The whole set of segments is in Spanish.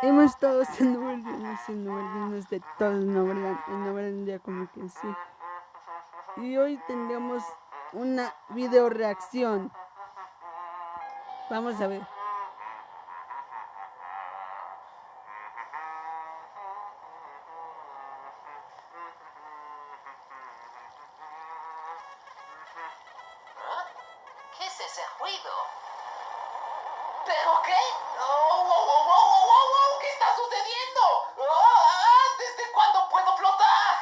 Hemos estado haciendo Noveland de todo el Noveland ya como que sí. Y hoy tendremos una video reacción. Vamos a ver. ¿Qué es ese ruido? ¿Pero qué? ¡Oh, wow, wow, wow, wow, wow, wow! ¿Qué está sucediendo? ¿Desde cuándo puedo flotar?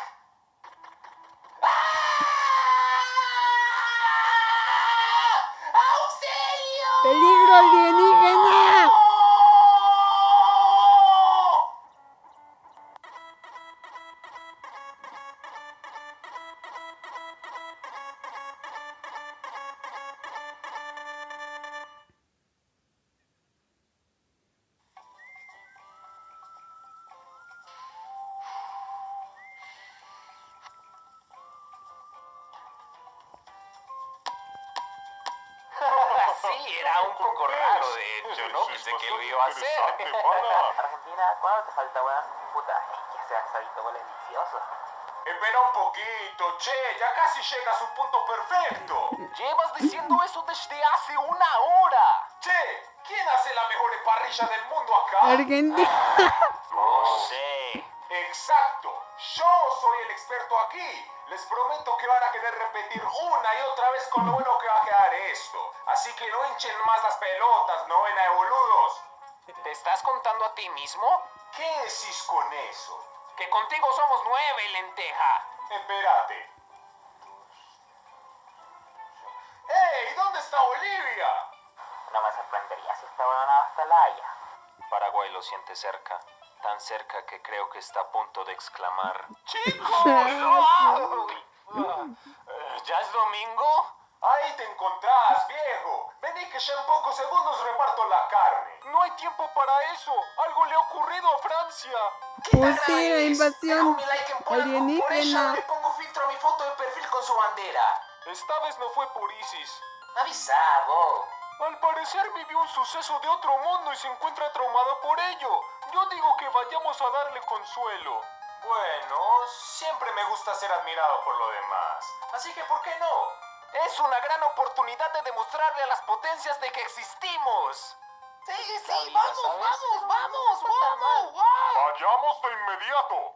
¡Auxilio! ¡Peligro alienígena! Sí, era un poco raro, de hecho, ¿no? Pensé que lo iba a hacer. Argentina, ¿cuánto te falta, weón? Puta, es que ese asadito huele delicioso. Espera un poquito, che, ya casi llega a su punto perfecto. Llevas diciendo eso desde hace una hora. Che, ¿quién hace la mejor parrilla del mundo acá? Argentina. No sé. Exacto, yo soy el experto aquí. Les prometo que van a querer repetir una y otra vez con lo bueno que va a quedar esto. Así que no hinchen más las pelotas, novena de boludos. ¿Te estás contando a ti mismo? ¿Qué decís con eso? Que contigo somos 9, lenteja. Espérate. ¡Ey! ¿Dónde está Bolivia? No me sorprendería si esta weón hasta La Haya. Paraguay lo siente cerca. Tan cerca que creo que está a punto de exclamar: ¡Chicos! ¿Ya es domingo? Ahí te encontrás, viejo. Vení que ya en pocos segundos reparto la carne. No hay tiempo para eso. Algo le ha ocurrido a Francia. Pues sí, la invasión Dejo mi like en Polar alienígena. Corporation, le pongo filtro a mi foto de perfil con su bandera. Esta vez no fue por ISIS. Avisa, vos. Al parecer vivió un suceso de otro mundo y se encuentra traumado por ello. Yo digo que vayamos a darle consuelo. Bueno, siempre me gusta ser admirado por lo demás. Así que, ¿por qué no? Es una gran oportunidad de demostrarle a las potencias de que existimos. Sí, vamos. ¡Vayamos de inmediato!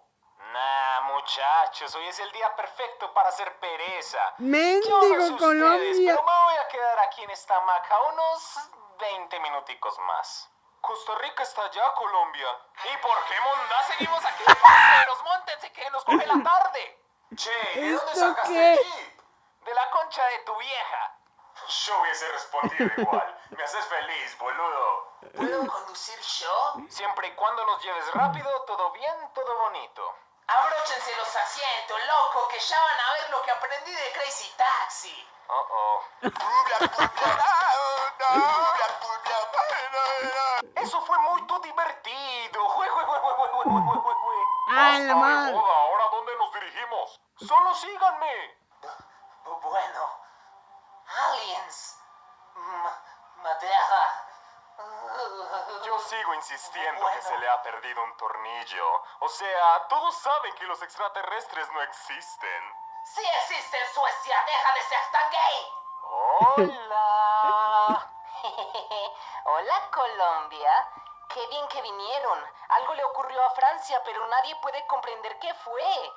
Nah, muchachos, hoy es el día perfecto para hacer pereza. Mendigo Yo no sé ustedes, Colombia. pero me voy a quedar aquí en esta hamaca unos 20 minuticos más. Costa Rica está allá, Colombia. ¿Y por qué mondá seguimos aquí? Parceros, móntense que nos coge la tarde. Che, ¿de dónde ¿Esto sacaste qué? el jeep? De la concha de tu vieja. Yo hubiese respondido igual. Me haces feliz, boludo. ¿Puedo conducir yo? Siempre y cuando nos lleves rápido, todo bien, todo bonito. Abróchense los asientos, loco, que ya van a ver lo que aprendí de Crazy Taxi. Eso fue muy divertido. ¡Ah, la madre! ¿Ahora dónde nos dirigimos? ¡Solo síganme! Bueno, aliens, madera. Yo sigo insistiendo Bueno. que se le ha perdido un tornillo. O sea, todos saben que los extraterrestres no existen. Sí existe en Suecia, deja de ser tan gay. Hola. Hola, Colombia. Qué bien que vinieron. Algo le ocurrió a Francia, pero nadie puede comprender qué fue.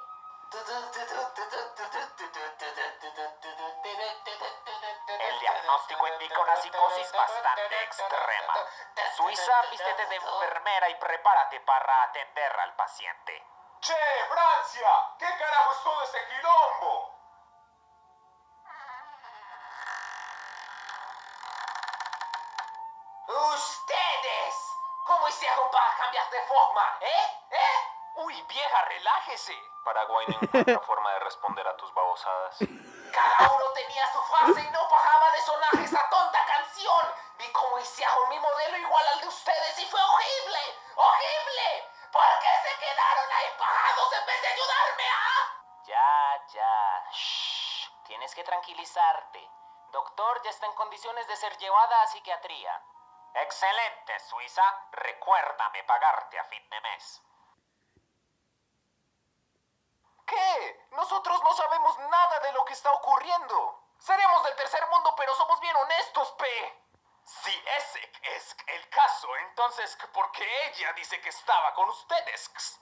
El diagnóstico indica una psicosis bastante extrema. Suiza, vístete de enfermera y prepárate para atender al paciente. ¡Che, Francia! ¿Qué carajo es todo este quilombo? ¡Ustedes! ¿Cómo hicieron para cambiar de forma? Uy, vieja, relájese. Paraguay no encuentra forma de responder a tus babosadas. Cada uno tenía su frase y no paraba de sonar esa tonta canción. Vi cómo hicieron mi modelo igual al de ustedes y fue horrible. ¡Horrible! ¿Por qué se quedaron ahí parados en vez de ayudarme, Ya. Shh. Tienes que tranquilizarte. Doctor ya está en condiciones de ser llevada a psiquiatría. Excelente, Suiza. Recuérdame pagarte a fin de mes. ¿Qué? Nosotros no sabemos nada de lo que está ocurriendo. Seremos del tercer mundo, pero somos bien honestos, P. Si ese es el caso, entonces, ¿por qué ella dice que estaba con ustedes?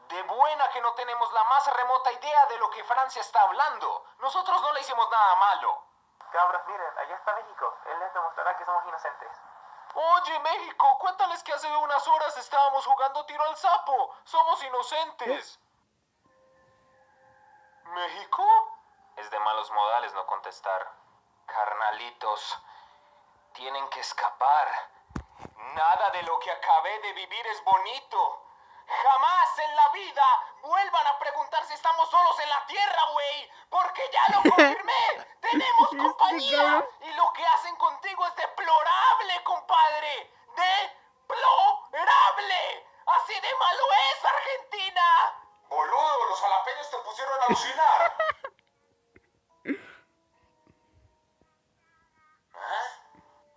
De buena que no tenemos la más remota idea de lo que Francia está hablando. Nosotros no le hicimos nada malo. Cabros, miren, allá está México. Él les demostrará que somos inocentes. Oye, México, cuéntales que hace unas horas estábamos jugando tiro al sapo. Somos inocentes. ¿México? Es de malos modales no contestar. Carnalitos, tienen que escapar. Nada de lo que acabé de vivir es bonito. Jamás en la vida vuelvan a preguntar si estamos solos en la tierra, güey. Porque ya lo confirmé. Tenemos compañía. cabrón. Y lo que hacen contigo es deplorable, compadre. ¡Deplorable! Así de malo es Argentina. Boludo, los jalapeños te pusieron a alucinar.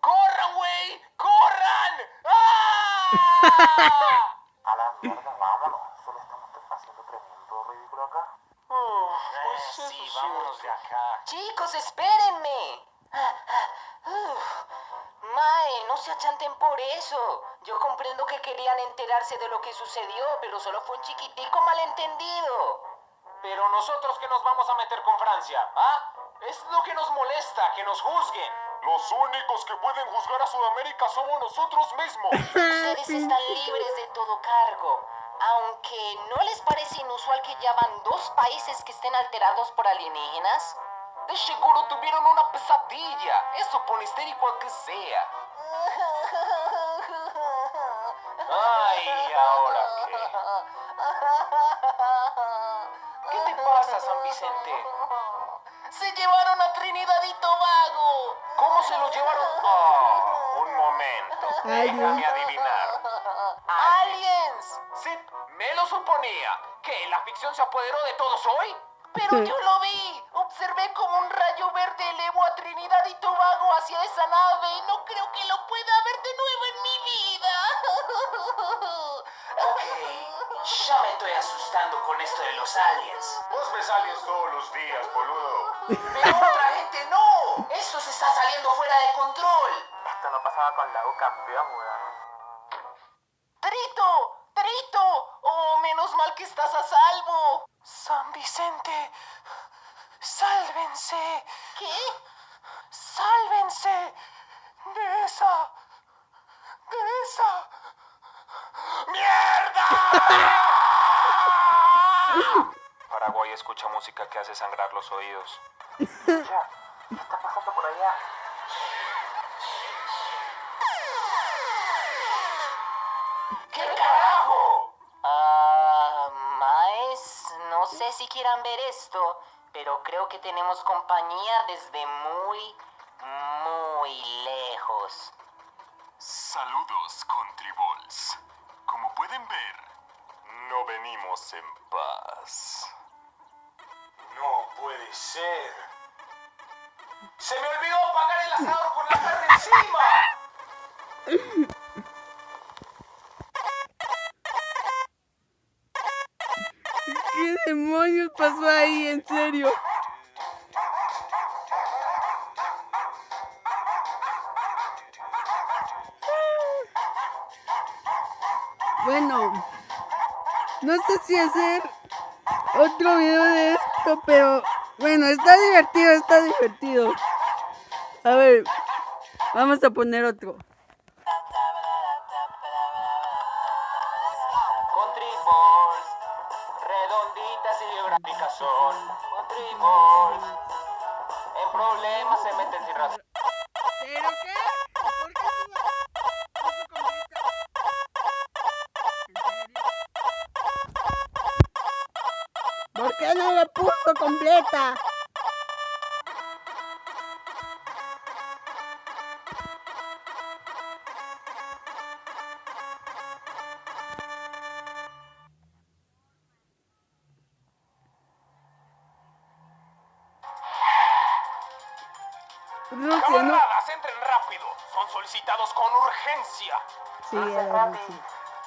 ¡Corran, güey! ¡Corran! ¡Ah! A la mierda, vámonos. Solo estamos haciendo tremendo ridículo acá. Pues eso Sí, vámonos de acá. Chicos, espérenme. Mae, no se achanten por eso. Yo comprendo que querían enterarse de lo que sucedió, pero solo fue un chiquitico malentendido. Pero nosotros que nos vamos a meter con Francia, ¿ah? Es lo que nos molesta, que nos juzguen. Los únicos que pueden juzgar a Sudamérica somos nosotros mismos. Ustedes están libres de todo cargo. Aunque no les parece inusual que ya van 2 países que estén alterados por alienígenas. De seguro tuvieron una pesadilla. Eso por histérico al que sea. Ay, ¿ahora qué? ¿Qué te pasa, San Vicente? ¡Se llevaron a Trinidad y Tobago! ¿Cómo se lo llevaron? Oh, un momento. Ay, Déjame Dios. adivinar. ¡Aliens! Sí, me lo suponía. ¿Que la ficción se apoderó de todos hoy? Pero yo lo vi. Observé como un rayo verde elevó a Trinidad y Tobago hacia esa nave y no creo que lo pueda ver de nuevo en mi vida. Ok, ya me estoy asustando con esto de los aliens. Vos ves aliens todos los días, boludo. Pero otra gente no. Esto se está saliendo fuera de control. Esto no pasaba con la U campeón, weón. ¡Trito! ¡Trito! ¡Oh, menos mal que estás a salvo! San Vicente, sálvense, ¿Qué? sálvense de esa ¡mierda! Paraguay escucha música que hace sangrar los oídos. Ya, ¿qué está pasando por allá? ¿Qué carajo? Maes, no sé si quieran ver esto, pero creo que tenemos compañía desde muy, muy lejos. Saludos, Contribols. Como pueden ver, no venimos en paz. No puede ser. ¡Se me olvidó apagar el asador con la carne encima! ¿Qué demonios pasó ahí? En serio. Bueno, no sé si hacer otro video de esto, pero bueno, está divertido, está divertido. A ver, vamos a poner otro. Contribols, redonditas y geográficas son. Contribols, en problemas se meten sin razón. ¿Pero qué? ¿Por qué puso completa? ¿En serio? ¿Por qué no la puso completa? Rusia, ¿no? ¡Camaradas, entren rápido! Son son solicitados con urgencia. Sí, era así.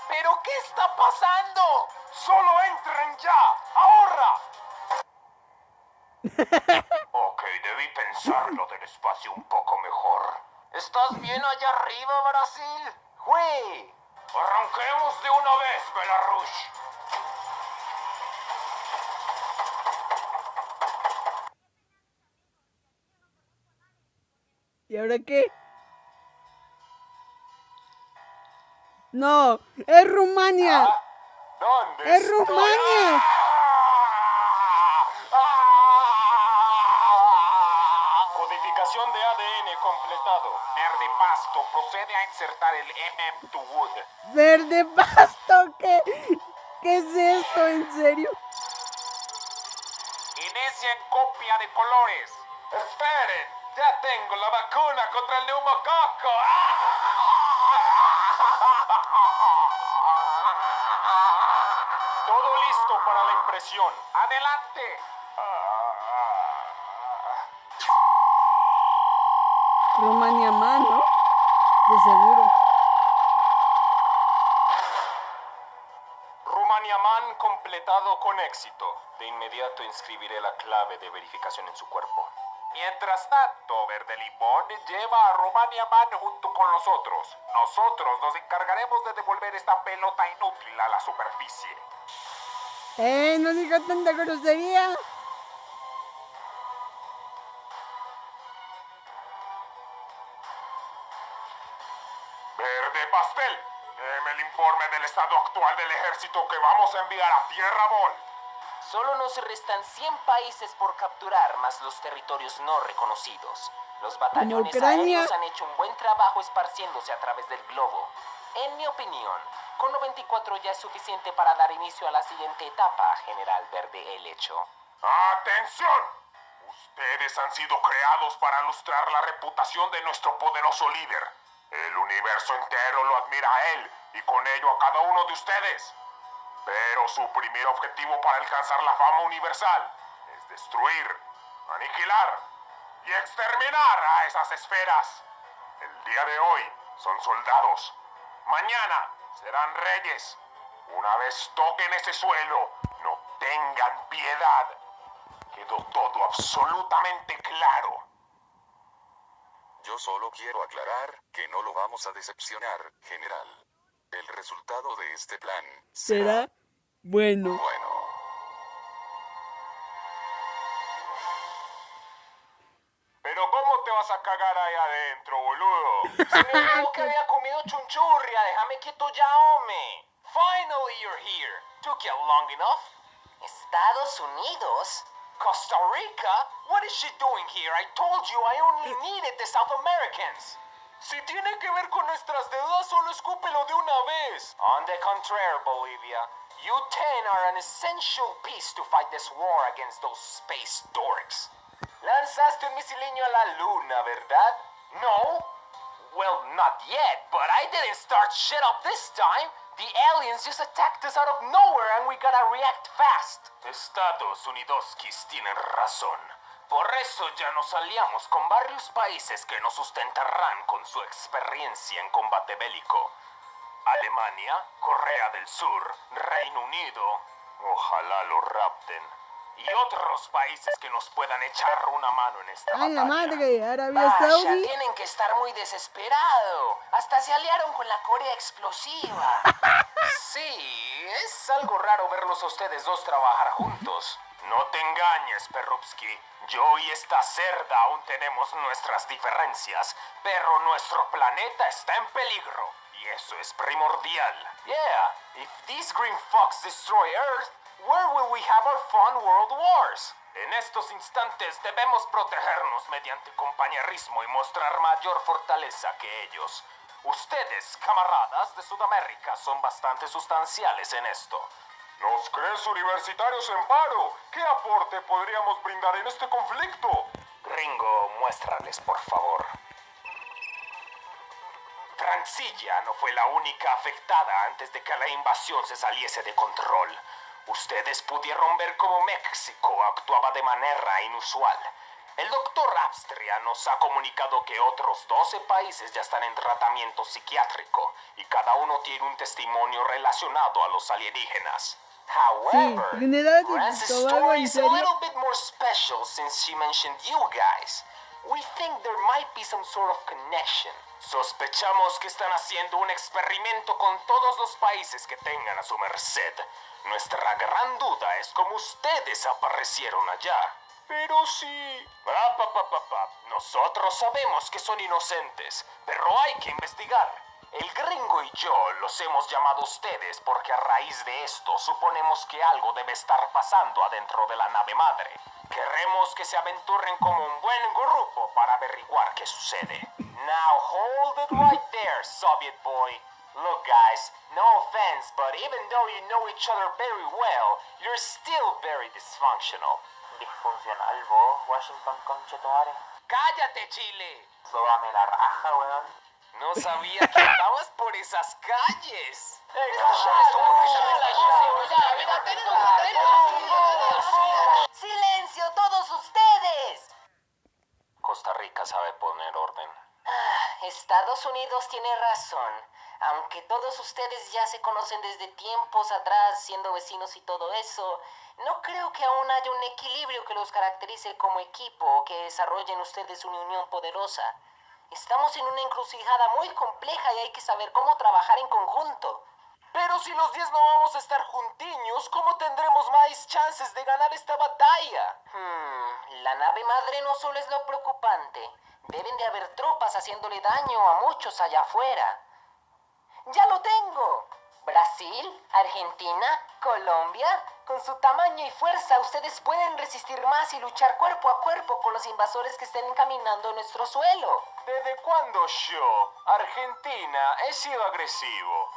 ¿Pero qué está pasando? ¡Solo entren ya! ¡Ahora! Ok, debí pensarlo del espacio un poco mejor. ¿Estás bien allá arriba, Brasil? ¡Güey! Arranquemos de una vez, Belarus. ¿Y ahora qué? No, es Rumania. ¿Dónde ¡Es estoy? Rumania! Codificación de ADN completado. Verde Pasto, procede a insertar el MM to Wood. Verde pasto, ¿qué? ¿Qué es eso? ¿En serio? Inicia en copia de colores. Esperen, ya tengo la vacuna contra el neumococo. Todo listo para la impresión. ¡Adelante! Rumania man, ¿no? De seguro. Rumania Man completado con éxito. De inmediato inscribiré la clave de verificación en su cuerpo. Mientras tanto, Verde Limón lleva a Rumania Man junto con nosotros. Nosotros nos encargaremos de devolver esta pelota inútil a la superficie. No diga tanta grosería. Verde Pastel, deme el informe del estado actual del ejército que vamos a enviar a Tierra Ball. Solo nos restan 100 países por capturar, más los territorios no reconocidos. Los batallones Ucrania. aéreos han hecho un buen trabajo esparciéndose a través del globo. En mi opinión, con 94 ya es suficiente para dar inicio a la siguiente etapa, General Verde Helecho. ¡Atención! Ustedes han sido creados para lustrar la reputación de nuestro poderoso líder. El universo entero lo admira a él y con ello a cada uno de ustedes. Pero su primer objetivo para alcanzar la fama universal es destruir, aniquilar y exterminar a esas esferas. El día de hoy son soldados. Mañana serán reyes. Una vez toquen ese suelo, no tengan piedad. Quedó todo absolutamente claro. Yo solo quiero aclarar que no lo vamos a decepcionar, general. El resultado de este plan ¿Será? Bueno. bueno. Pero ¿cómo te vas a cagar ahí adentro, boludo? Se me olvidó que había comido chunchurria. Déjame quieto ya, hombre. Finally you're here. Took you long enough. ¿Estados Unidos? Costa Rica? What is she doing here? I told you I only needed the South Americans. Si tiene que ver con nuestras deudas, solo escúpelo de una vez. On the contrary, Bolivia, you 10 are an essential piece to fight this war against those space dorks. Lanzaste un misiliño a la luna, ¿verdad? No? Well, not yet, but I didn't start shit up this time. The aliens just attacked us out of nowhere and we gotta react fast. Estados Unidoskis tienen razón. Por eso ya nos aliamos con varios países que nos sustentarán con su experiencia en combate bélico. Alemania, Corea del Sur, Reino Unido, ojalá lo rapten. Y otros países que nos puedan echar una mano en esta ¡Ay, la batalla. madre! Arabia Vaya, Saudí. tienen que estar muy desesperados. Hasta se aliaron con la Corea explosiva. Sí, es algo raro verlos a ustedes dos trabajar juntos. No te engañes, Perrupski. Yo y esta cerda aún tenemos nuestras diferencias, pero nuestro planeta está en peligro. Y eso es primordial. Yeah, if these green fucks destroy Earth, where will we have our fun world wars? En estos instantes debemos protegernos mediante compañerismo y mostrar mayor fortaleza que ellos. Ustedes, camaradas de Sudamérica, son bastante sustanciales en esto. ¿Nos crees universitarios en paro? ¿Qué aporte podríamos brindar en este conflicto? Ringo, muéstrales, por favor. Francilla no fue la única afectada antes de que la invasión se saliese de control. Ustedes pudieron ver cómo México actuaba de manera inusual. El doctor Abstria nos ha comunicado que otros 12 países ya están en tratamiento psiquiátrico y cada uno tiene un testimonio relacionado a los alienígenas. However, Trinidad y France's Tobago, story ¿en is a serio? little bit more special since she mentioned you guys. We think there might be some sort of connection. Sospechamos que están haciendo un experimento con todos los países que tengan a su merced. Nuestra gran duda es cómo ustedes aparecieron allá. Pero sí. Nosotros sabemos que son inocentes, pero hay que investigar. El gringo y yo los hemos llamado a ustedes porque a raíz de esto suponemos que algo debe estar pasando adentro de la nave madre. Queremos que se aventuren como un buen grupo para averiguar qué sucede. Now hold it right there, Soviet boy. Look guys, no offense, but even though you know each other very well, you're still very dysfunctional. Disfuncional vos, Washington, conchetumare. ¡Cállate, Chile! Sóbame la raja, weón. No sabía que andabas por esas calles. ¡Silencio, todos ustedes! Costa Rica sabe poner orden. Estados Unidos tiene razón. Aunque todos ustedes ya se conocen desde tiempos atrás, siendo vecinos y todo eso, no creo que aún haya un equilibrio que los caracterice como equipo o que desarrollen ustedes una unión poderosa. Estamos en una encrucijada muy compleja y hay que saber cómo trabajar en conjunto. Pero si los 10 no vamos a estar juntiños, ¿cómo tendremos más chances de ganar esta batalla? La nave madre no solo es lo preocupante. Deben de haber tropas haciéndole daño a muchos allá afuera. ¡Ya lo tengo! Brasil, Argentina, Colombia. Con su tamaño y fuerza, ustedes pueden resistir más y luchar cuerpo a cuerpo con los invasores que estén encaminando a nuestro suelo. ¿Desde cuándo yo, Argentina, he sido agresivo?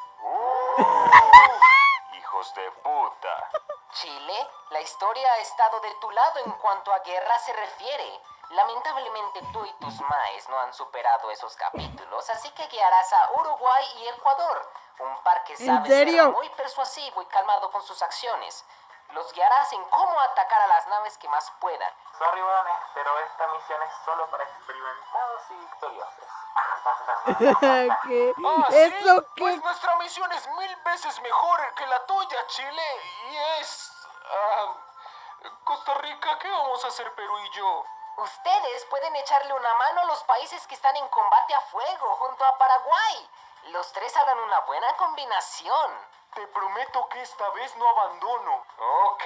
Hijos de puta. Chile, la historia ha estado de tu lado en cuanto a guerra se refiere. Lamentablemente tú y tus maes no han superado esos capítulos, así que guiarás a Uruguay y Ecuador, un par que ¿En sabe serio? ser muy persuasivo y calmado con sus acciones. Los guiarás en cómo atacar a las naves que más puedan. Sorry, weones, pero esta misión es solo para experimentados y victoriosos. ¿Qué? ¿Sí? ¿Eso qué? Pues nuestra misión es 1000 veces mejor que la tuya, Chile. Y es... Costa Rica, ¿qué vamos a hacer Perú y yo? Ustedes pueden echarle una mano a los países que están en combate a fuego junto a Paraguay. Los tres harán una buena combinación. Te prometo que esta vez no abandono. Ok,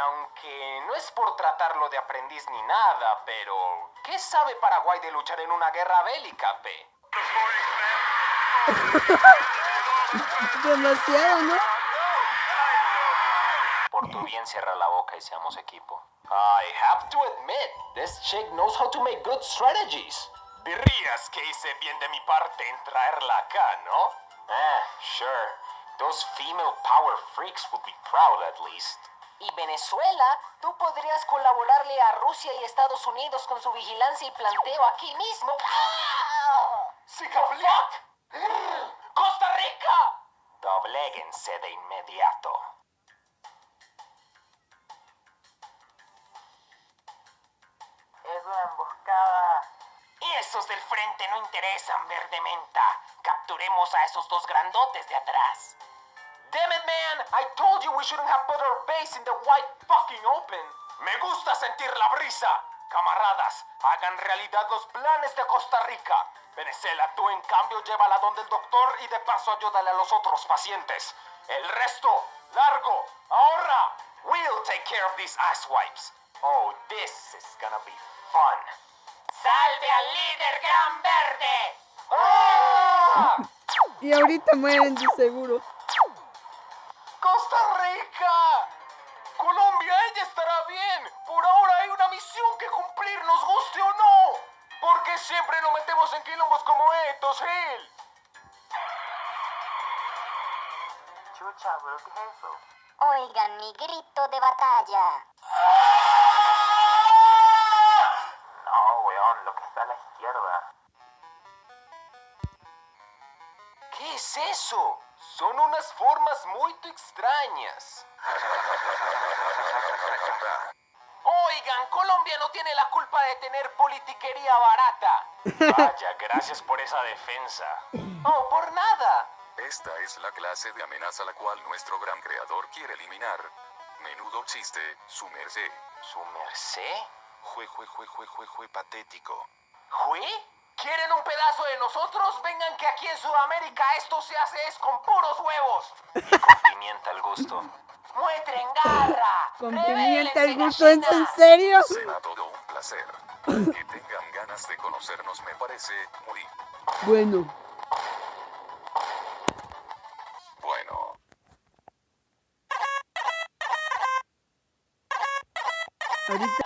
aunque no es por tratarlo de aprendiz ni nada, pero ¿qué sabe Paraguay de luchar en una guerra bélica, P? Demasiado, ¿no? Por tu bien, cierra la boca y seamos equipo. I have to admit, this chick knows how to make good strategies. Dirías que hice bien de mi parte en traerla acá, ¿no? Sure. Those female power freaks would be proud at least. Y Venezuela, tú podrías colaborarle a Rusia y Estados Unidos con su vigilancia y planteo aquí mismo. ¡Costa Rica! Dobléguense de inmediato. Es una emboscada. Y esos del frente no interesan, verde menta. Capturemos a esos dos grandotes de atrás. Damn it, man! I told you we shouldn't have put our base in the wide fucking open. Me gusta sentir la brisa. Camaradas, hagan realidad los planes de Costa Rica. Venezuela, tú en cambio llévala donde el doctor y de paso ayúdale a los otros pacientes. El resto, largo, ahorra. We'll take care of these asswipes. Oh, this is gonna be fun. ¡Salve al líder Gran Verde! ¡Ah! Y ahorita mueren de seguro. ¡Costa Rica! Colombia, ella estará bien. Por ahora hay una misión que cumplir, nos guste o no. Porque siempre nos metemos en quilombos como estos, Gil. Chucha, ¿pero qué es eso? Oigan mi grito de batalla. No, weón, lo que está a la izquierda. ¿Qué es eso? Son unas formas muy extrañas. Oigan, Colombia no tiene la culpa de tener politiquería barata. Vaya, gracias por esa defensa. Oh, por nada. Esta es la clase de amenaza la cual nuestro gran creador quiere eliminar. Menudo chiste, su merced. ¿Su merced? Jue patético. ¿Jue? ¿Quieren un pedazo de nosotros? Vengan que aquí en Sudamérica esto se hace es con puros huevos. Y con pimienta al gusto. ¡Muestren garra! Con ¡Revélense, pimienta al gusto, ¿es en gallinas! serio? Será todo un placer. Que tengan ganas de conocernos me parece muy Bueno, bueno. ahorita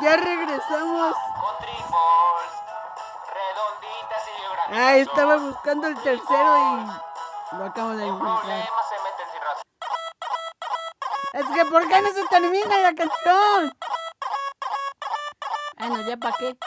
ya regresamos. Con triples, redonditas y geográficas. Ah, estaba buscando el tercero y lo acabo de encontrar. Problemas se meten sin razón. Es que ¿por qué no se termina la canción? Bueno, ya para qué.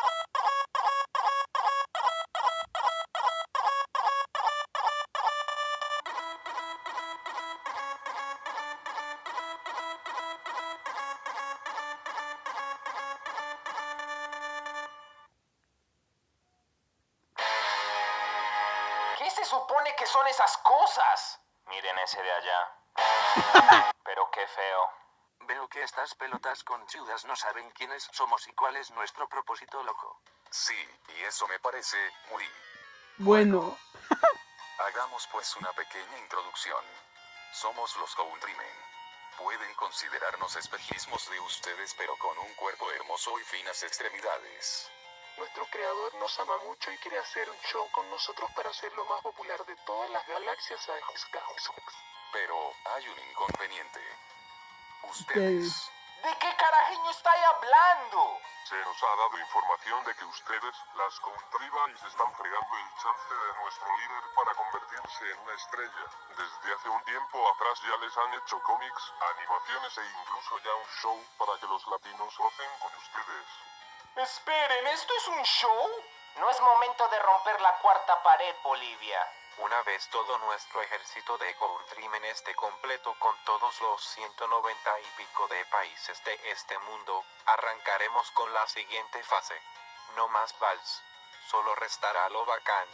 ¿Qué se supone que son esas cosas? Miren ese de allá. Pero qué feo. Veo que estas pelotas conchudas no saben quiénes somos y cuál es nuestro propósito, loco. Sí, y eso me parece muy... Bueno, Hagamos pues una pequeña introducción. Somos los Countrymen. Pueden considerarnos espejismos de ustedes pero con un cuerpo hermoso y finas extremidades. Nuestro creador nos ama mucho y quiere hacer un show con nosotros para ser lo más popular de todas las galaxias. Pero hay un inconveniente. Ustedes... ¿De qué carajeño estáis hablando? Se nos ha dado información de que ustedes, las Countryboys, están fregando el chance de nuestro líder para convertirse en una estrella. Desde hace un tiempo atrás ya les han hecho cómics, animaciones e incluso ya un show para que los latinos rocen con ustedes. Esperen, ¿esto es un show? No es momento de romper la cuarta pared, Bolivia. Una vez todo nuestro ejército de Countrymen esté completo con todos los 190 y pico de países de este mundo, arrancaremos con la siguiente fase. No más vals. Solo restará lo bacán.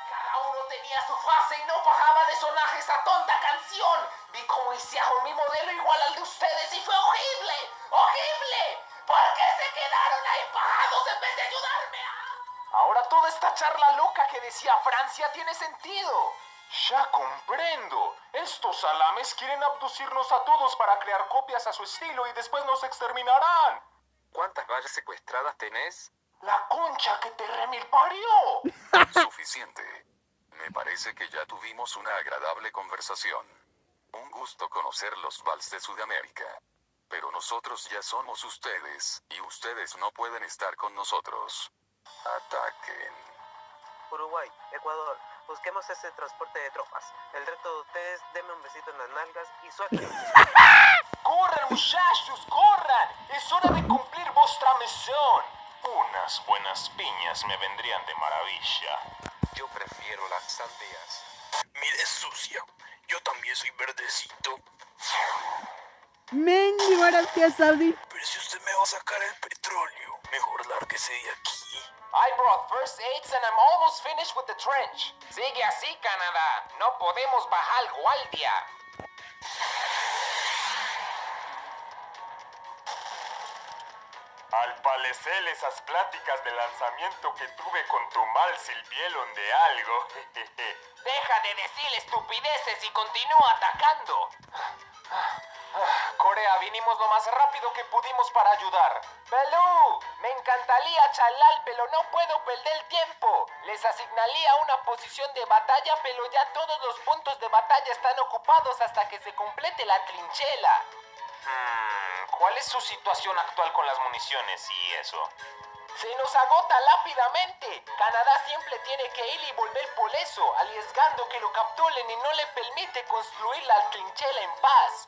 Cada uno tenía su fase y no bajaba de sonaje esa tonta canción. Vi cómo hicieron mi modelo igual al de ustedes y fue horrible. ¡Horrible! ¿Por qué se quedaron ahí parados en vez de ayudarme? Ahora toda esta charla loca que decía Francia tiene sentido. Ya comprendo. Estos salames quieren abducirnos a todos para crear copias a su estilo y después nos exterminarán. ¿Cuántas vallas secuestradas tenés? La concha que te remilparió. Suficiente. Me parece que ya tuvimos una agradable conversación. Un gusto conocer los Vals de Sudamérica. Pero nosotros ya somos ustedes, y ustedes no pueden estar con nosotros. Ataquen. Uruguay, Ecuador, busquemos ese transporte de tropas. El resto de ustedes, denme un besito en las nalgas y suéltenme. ¡Corran, muchachos, corran! Es hora de cumplir vuestra misión. Unas buenas piñas me vendrían de maravilla. Yo prefiero las sandías. Mire, sucia, yo también soy verdecito. mendigo Arabia Saudí. Pero si usted me va a sacar el petróleo, mejor lárguese de aquí. I brought first aids and I'm almost finished with the trench. Sigue así, Canadá. No podemos bajar guardia. Al parecer esas pláticas de lanzamiento que tuve con tu mal sirvieron de algo. Deja de decir estupideces y continúa atacando. Corea, vinimos lo más rápido que pudimos para ayudar. Belú, me encantaría charlar, pero no puedo perder tiempo. Les asignaría una posición de batalla, pero ya todos los puntos de batalla están ocupados hasta que se complete la trinchera. ¿Cuál es su situación actual con las municiones y eso? Se nos agota rápidamente. Canadá siempre tiene que ir y volver por eso, arriesgando que lo capturen y no le permite construir la trinchera en paz.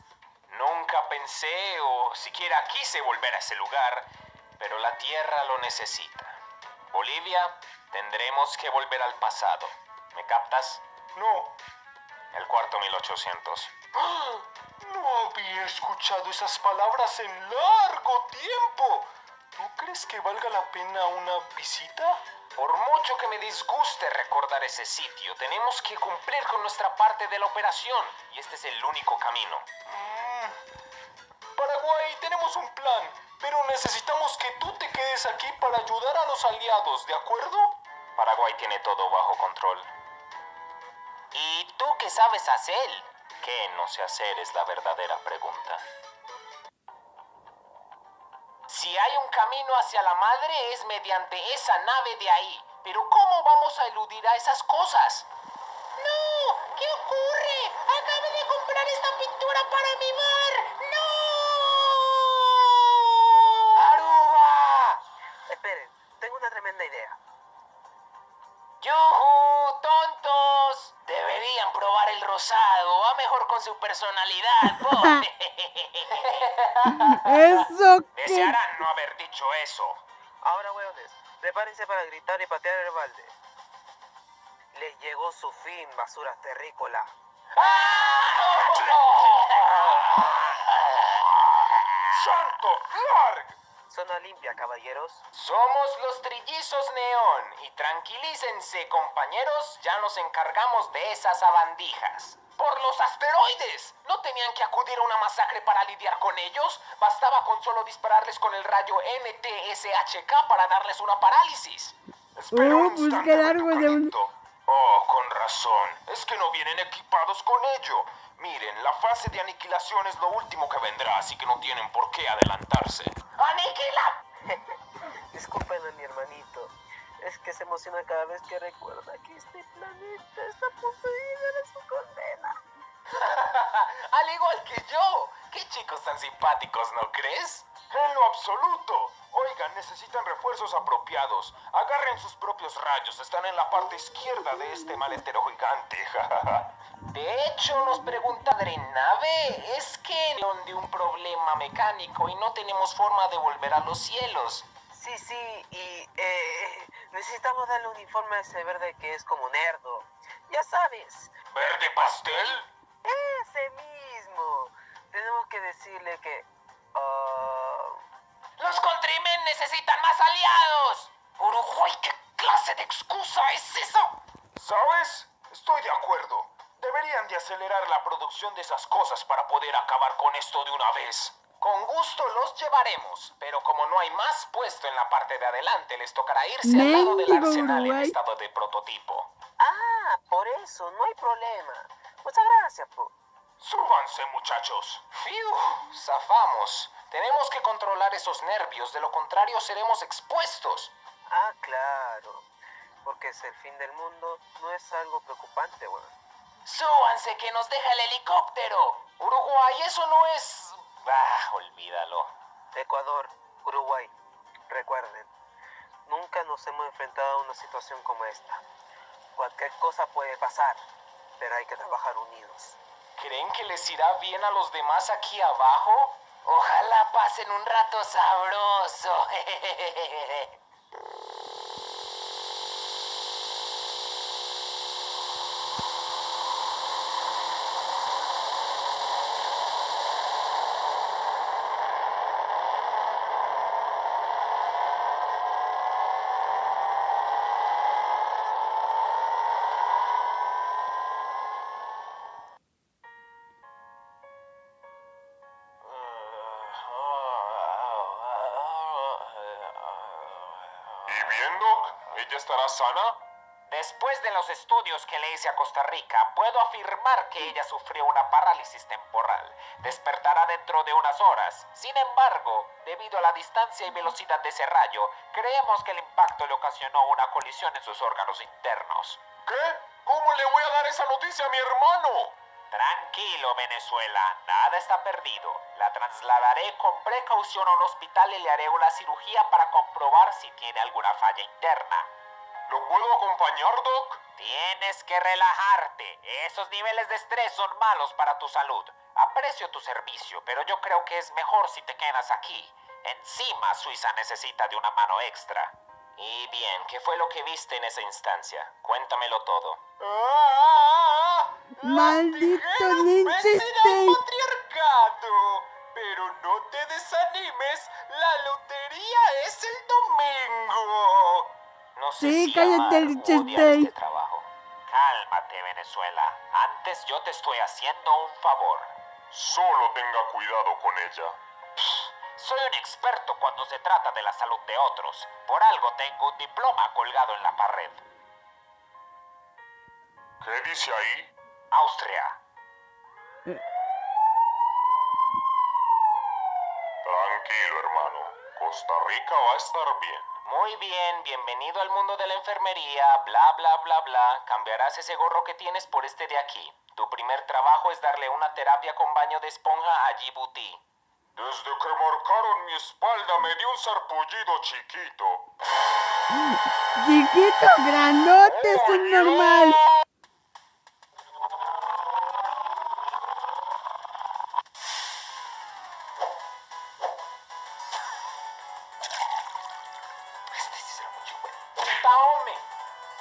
Nunca pensé o siquiera quise volver a ese lugar, pero la tierra lo necesita. Bolivia, tendremos que volver al pasado. ¿Me captas? No, El cuarto 1800. No había escuchado esas palabras en largo tiempo. ¿No crees que valga la pena una visita? Por mucho que me disguste recordar ese sitio, tenemos que cumplir con nuestra parte de la operación. Y este es el único camino. Paraguay, tenemos un plan, pero necesitamos que tú te quedes aquí para ayudar a los aliados, ¿de acuerdo? Paraguay tiene todo bajo control. ¿Y tú qué sabes hacer? ¿Qué no sé hacer es la verdadera pregunta. Si hay un camino hacia la madre es mediante esa nave de ahí. Pero ¿cómo vamos a eludir a esas cosas? ¡No! ¿Qué ocurre? Acabo de comprar esta pintura para mi bar. ¡No! ¡Aruba! Esperen, tengo una tremenda idea. ¡Yujú! ¡Tontos! Deberían probar el rosado. Va mejor con su personalidad. Eso que... Desearán no haber dicho eso. Ahora, hueones, prepárense para gritar y patear el balde. Les llegó su fin, basuras terrícola. ¡Santo Clark! Zona limpia, caballeros. Somos los trillizos neón. Y tranquilícense, compañeros, ya nos encargamos de esas sabandijas. ¡Por los asteroides! ¿No tenían que acudir a una masacre para lidiar con ellos? Bastaba con solo dispararles con el rayo NTSHK para darles una parálisis. Espera un pues instante, qué largo de un... Betucanito. Oh, con razón. Es que no vienen equipados con ello. Miren, la fase de aniquilación es lo último que vendrá, así que no tienen por qué adelantarse. ¡Aniquila! Disculpen a mi hermanito. Es que se emociona cada vez que recuerda que este planeta está poseído de su condena. Al igual que yo. ¡Qué chicos tan simpáticos, ¿no crees? En lo absoluto. Oigan, necesitan refuerzos apropiados. Agarren sus propios rayos. Están en la parte izquierda de este maletero gigante. De hecho, nos pregunta Drenave, es que de un problema mecánico y no tenemos forma de volver a los cielos. Sí, y necesitamos darle un informe a ese verde que es como nerdo. Ya sabes, ¿Verde pastel? ese mismo. Tenemos que decirle que... ¡Los Countrymen necesitan más aliados! Uruguay, ¿qué clase de excusa es esa? ¿Sabes? Estoy de acuerdo. Deberían de acelerar la producción de esas cosas para poder acabar con esto de una vez. Con gusto los llevaremos, pero como no hay más puesto en la parte de adelante, les tocará irse al lado del Mendigo arsenal en Uruguay. estado de prototipo. Ah, por eso, no hay problema. Muchas gracias, po. Súbanse, muchachos. ¡Fiu! Zafamos. Tenemos que controlar esos nervios, de lo contrario seremos expuestos. Ah, claro. Porque es el fin del mundo, no es algo preocupante, weón. ¡Súbanse que nos deja el helicóptero! Uruguay, eso no es... olvídalo. Ecuador, Uruguay, recuerden, nunca nos hemos enfrentado a una situación como esta. Cualquier cosa puede pasar, pero hay que trabajar unidos. ¿Creen que les irá bien a los demás aquí abajo? Ojalá pasen un rato sabroso. ¿Y bien, Doc? ¿Ella estará sana? Después de los estudios que le hice a Costa Rica, puedo afirmar que ella sufrió una parálisis temporal. Despertará dentro de unas horas. Sin embargo, debido a la distancia y velocidad de ese rayo, creemos que el impacto le ocasionó una colisión en sus órganos internos. ¿Qué? ¿Cómo le voy a dar esa noticia a mi hermano? Tranquilo, Venezuela, nada está perdido. La trasladaré con precaución a un hospital y le haré una cirugía para comprobar si tiene alguna falla interna. ¿Lo puedo acompañar, Doc? Tienes que relajarte. Esos niveles de estrés son malos para tu salud. Aprecio tu servicio, pero yo creo que es mejor si te quedas aquí. Encima, Suiza necesita de una mano extra. Y bien, ¿qué fue lo que viste en esa instancia? Cuéntamelo todo. ¡Maldito Vencen al Liechtenstein! patriarcado. Pero no te desanimes, la lotería es el domingo. No sé Sí, si cállate, amar o odiar Liechtenstein. este trabajo. Cálmate, Venezuela. Antes yo te estoy haciendo un favor. Solo tenga cuidado con ella. Soy un experto cuando se trata de la salud de otros. Por algo tengo un diploma colgado en la pared. ¿Qué dice ahí? Austria. Tranquilo, hermano. Costa Rica va a estar bien. Muy bien, bienvenido al mundo de la enfermería, bla, bla, bla, bla. Cambiarás ese gorro que tienes por este de aquí. Tu primer trabajo es darle una terapia con baño de esponja a Djibouti. Desde que marcaron mi espalda me dio un sarpullido chiquito. Chiquito, grandote, es un normal.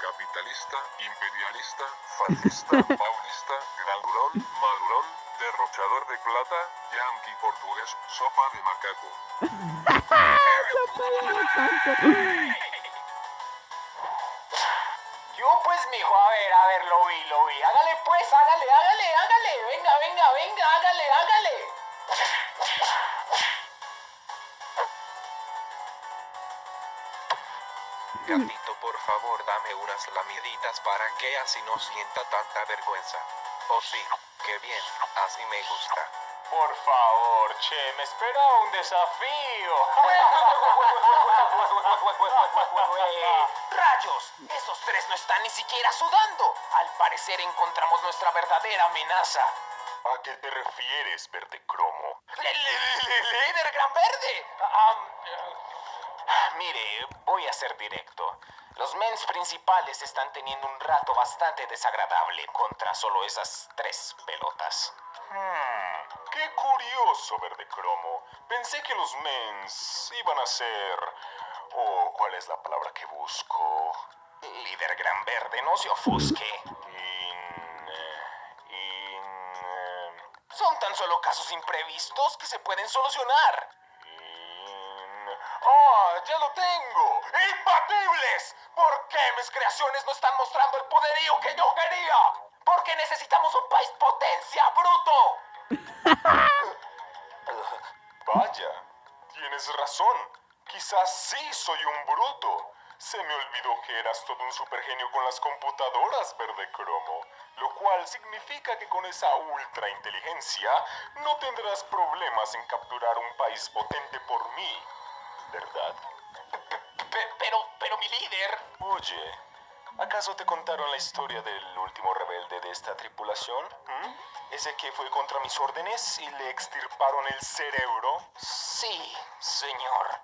Capitalista, imperialista, fascista, paulista, grandulón, malurón, derrochador de plata, yanqui portugués, sopa de macaco. Sopa de macaco. Yo pues, mijo, a ver, lo vi. Hágale pues, hágale. Venga, hágale. Gatito, por favor, dame unas lamiditas para que así no sienta tanta vergüenza. Oh sí, qué bien, así me gusta. Por favor, che, me espera un desafío. ¡Rayos! Esos tres no están ni siquiera sudando. Al parecer encontramos nuestra verdadera amenaza. ¿A qué te refieres, verde cromo? ¡Líder Gran Verde! Mire, voy a ser directo. Los mens principales están teniendo un rato bastante desagradable contra solo esas 3 pelotas. Qué curioso, verde cromo. Pensé que los mens iban a ser... Oh, ¿cuál es la palabra que busco? Líder Gran Verde, no se ofusque. Son tan solo casos imprevistos que se pueden solucionar. ¡Ah, ya lo tengo! ¡Imbatibles! ¿Por qué mis creaciones no están mostrando el poderío que yo quería? Porque necesitamos un país potencia, bruto. Vaya, tienes razón. Quizás sí soy un bruto. Se me olvidó que eras todo un supergenio con las computadoras, verde cromo. Lo cual significa que con esa ultra inteligencia no tendrás problemas en capturar un país potente por mí, ¿verdad? Pero mi líder... Oye, ¿acaso te contaron la historia del último rebelde de esta tripulación? ¿Ese que fue contra mis órdenes y le extirparon el cerebro? Sí, señor.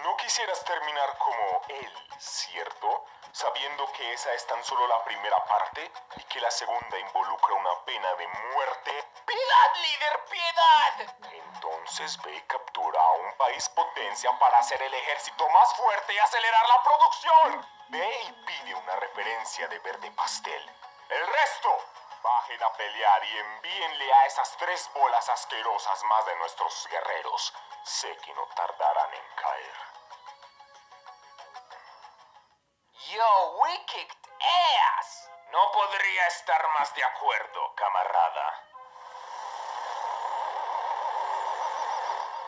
No quisieras terminar como él, ¿cierto? Sabiendo que esa es tan solo la primera parte y que la segunda involucra una pena de muerte. ¡Piedad, líder, piedad! Entonces ve y captura a un país potencia para hacer el ejército más fuerte y acelerar la producción. Ve y pide una referencia de verde pastel. El resto, bajen a pelear y envíenle a esas 3 bolas asquerosas más de nuestros guerreros. Sé que no tardarán en caer. Yo, we kicked ass. No podría estar más de acuerdo, camarada.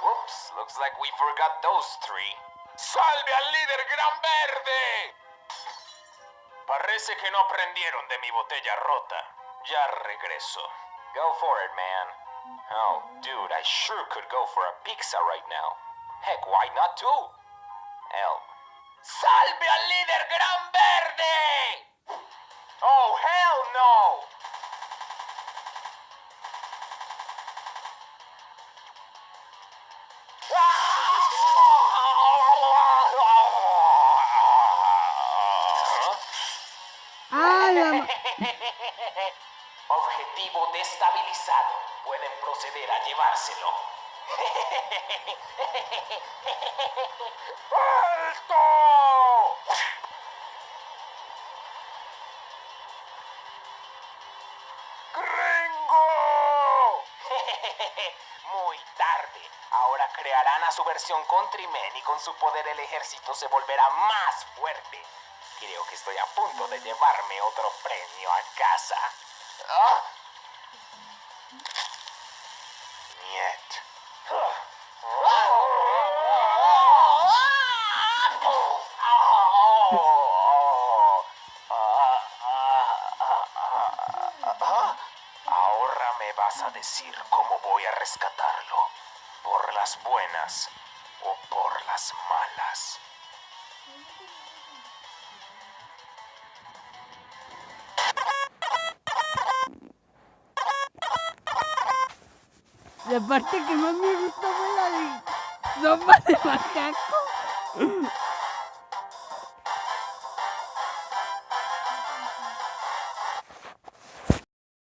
Oops, looks like we forgot those 3. ¡Salve al líder Gran Verde! Parece que no aprendieron de mi botella rota. Ya regreso. Go for it, man. Oh, dude, I sure could go for a pizza right now. Heck, why not two? Hell. ¡Salve al líder Gran Verde! Oh, hell no! Objetivo destabilizado. Pueden proceder a llevárselo. ¡Alto! Muy tarde. Ahora crearán a su versión Countryman y con su poder el ejército se volverá más fuerte. Creo que estoy a punto de llevarme otro premio a casa. ¡Ah! Niet. Ahora me vas a decir cómo voy a rescatarlo. ¿Por las buenas o por las malas? La parte que más me gustó fue la de sopa de macaco.